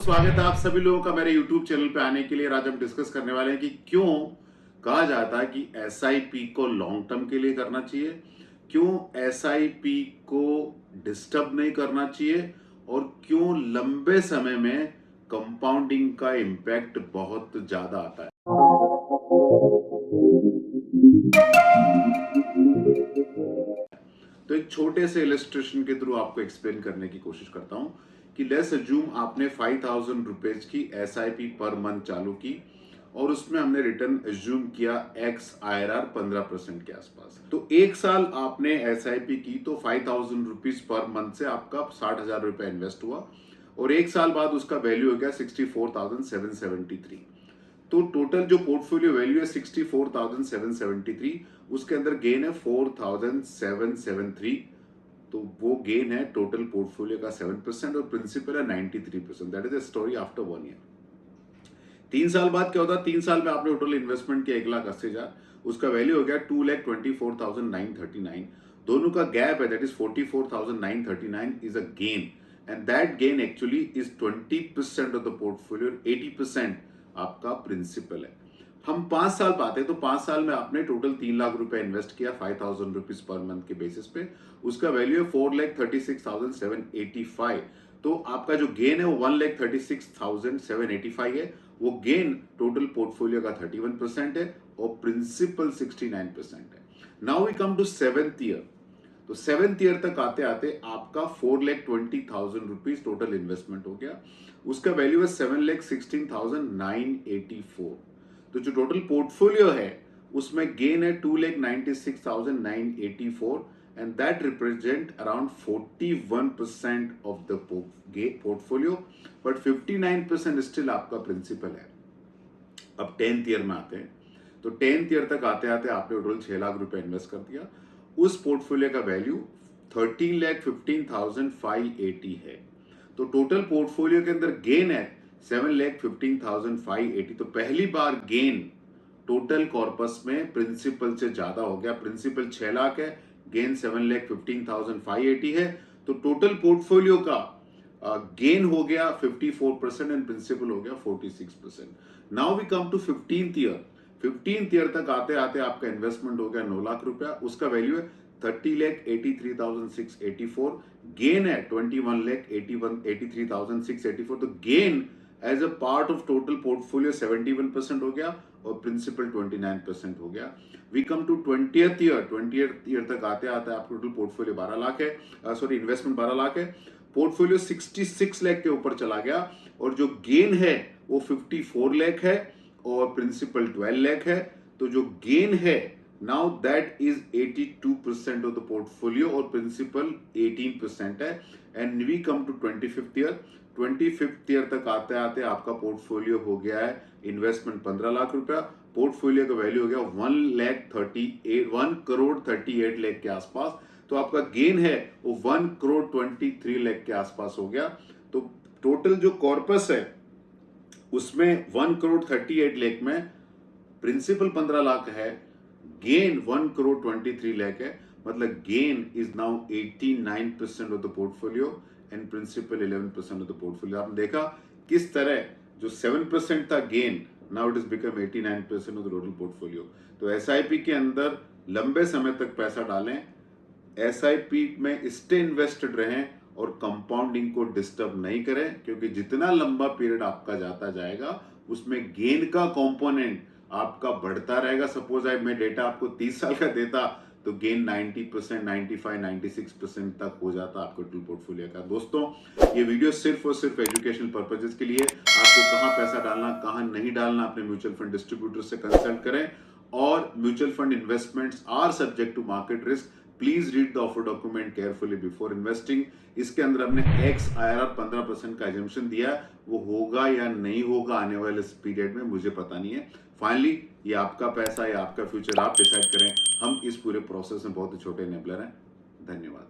स्वागत है आप सभी लोगों का मेरे YouTube चैनल पे आने के लिए। आज हम डिस्कस करने वाले हैं कि क्यों कहा जाता है कि एसआईपी को लॉन्ग टर्म के लिए करना चाहिए, क्यों एसआईपी को डिस्टर्ब नहीं करना चाहिए और क्यों लंबे समय में कंपाउंडिंग का इम्पैक्ट बहुत ज्यादा आता है। तो एक छोटे से इलस्ट्रेशन के थ्रू आपको एक्सप्लेन करने की कोशिश करता हूं कि लेट्स अज्यूम आपने 5,000 रुपीज की एसआईपी पर मंथ चालू की और उसमें हमने रिटर्न अज्यूम किया एक्स आईआरआर 15% के आसपास। तो एक साल आपने एसआईपी की तो 5,000 रुपीज पर मंथ से आपका 60,000 रुपए इन्वेस्ट हुआ और एक साल बाद उसका वैल्यू हो गया 64,773। तो टोटल जो पोर्टफोलियो वैल्यू है 64,773, उसके अंदर गेन है 4,773। तो वो गेन है टोटल पोर्टफोलियो का 7% और प्रिंसिपल है 93%। That is a story after 1 year. 3 साल बाद क्या होता है? 3 साल में आपने टोटल इन्वेस्टमेंट किया 1,80,000, उसका वैल्यू हो गया 2,24,939। दोनों का गैप है, that is 44,939 is a gain and that gain actually is 20% of the portfolio, 80% आपका प्रिंसिपल है। हम 5 साल पाते हैं तो 5 साल में आपने टोटल 3 लाख रुपए इन्वेस्ट किया 5,000 रुपीज पर मंथ के बेसिस पे, उसका वैल्यू है 4,36,785। तो आपका जो गेन है वो 1,36,785 है। वो गेन टोटल पोर्टफोलियो का 31% है और प्रिंसिपल 69% है। Now we come to 7th year. तो 7th ईयर तक आते आते आपका 4,20,000 रुपीज टोटल इन्वेस्टमेंट हो गया, उसका वैल्यू है 7,16,984। तो जो टोटल पोर्टफोलियो है उसमें गेन है 2,96,984 and that represent around 41% of the portfolio, but 59% still आपका प्रिंसिपल है। अब 10th ईयर में आते हैं तो 10th ईयर तक आते आते आपने टोटल 6 लाख रुपए इन्वेस्ट कर दिया, उस पोर्टफोलियो का वैल्यू 13,15,580 है। तो टोटल पोर्टफोलियो के अंदर गेन है 7,15,580। तो पहली बार गेन टोटल कॉर्पस में प्रिंसिपल से ज्यादा हो गया। प्रिंसिपल 6 लाख है, गेन 7,15,580 है। तो टोटल पोर्टफोलियो का गेन हो गया 54% एंड प्रिंसिपल हो गया 46%। Now we come to 15th year. 15th year तक आते आते आपका इन्वेस्टमेंट हो गया 9 लाख रुपया, उसका वैल्यू है 30,83,684। गेन है 21,83,684। तो gain as a part of total portfolio 71% हो गया और प्रिंसिपल 29% हो गया। We come to 20th year. 20th year तक आते आते आप टोटल पोर्टफोलियो 12 लाख है, सॉरी इन्वेस्टमेंट 12 लाख है, पोर्टफोलियो 66 लाख के ऊपर चला गया और जो गेन है वो 54 लाख है और प्रिंसिपल 12 लाख है। तो जो गेन है now that is 82% of the portfolio और प्रिंसिपल 18% है। And we come to 25th year. 25th year तक आते आते आपका पोर्टफोलियो हो गया है इन्वेस्टमेंट 15 लाख रुपया, पोर्टफोलियो का वैल्यू हो गया 1,38 लाख के आसपास। तो आपका गेन है वो 1,23 लाख के आसपास हो गया। तो टोटल जो कॉर्पस है उसमें 1,38 लाख में प्रिंसिपल 15 लाख है, गेन 1,23 लाख है, मतलब gain is now 89% of the portfolio and principal 11% of the portfolio. आपने देखा किस तरह जो 7% था gain now it is become 89% of the total portfolio. तो एसआईपी के अंदर लंबे समय तक पैसा डालें, एसआईपी में स्टे इन्वेस्टेड रहें और कंपाउंडिंग को डिस्टर्ब नहीं करें, क्योंकि जितना लंबा पीरियड आपका जाता जाएगा उसमें गेन का कंपोनेंट आपका बढ़ता रहेगा। सपोज मैं डेटा आपको 30 साल का देता तो गेन 90%, 95, 96% तक हो जाता आपको टोटल पोर्टफोलियो का। दोस्तों ये वीडियो सिर्फ और सिर्फ एजुकेशनल पर्पजेस के लिए। आपको कहां पैसा डालना कहां नहीं डालना अपने म्यूचुअल फंड डिस्ट्रीब्यूटर से कंसल्ट करें। और mutual fund investments are subject to market risk. Please read the offer document carefully before investing. इसके अंदर हमने एक्स आईआरआर 15% का एजम्पशन दिया, वो होगा या नहीं होगा आने वाले इस पीरियड में मुझे पता नहीं है। फाइनली ये आपका पैसा या आपका फ्यूचर आप डिसाइड करें। हम इस पूरे प्रोसेस में बहुत ही छोटे एनेबलर हैं। धन्यवाद।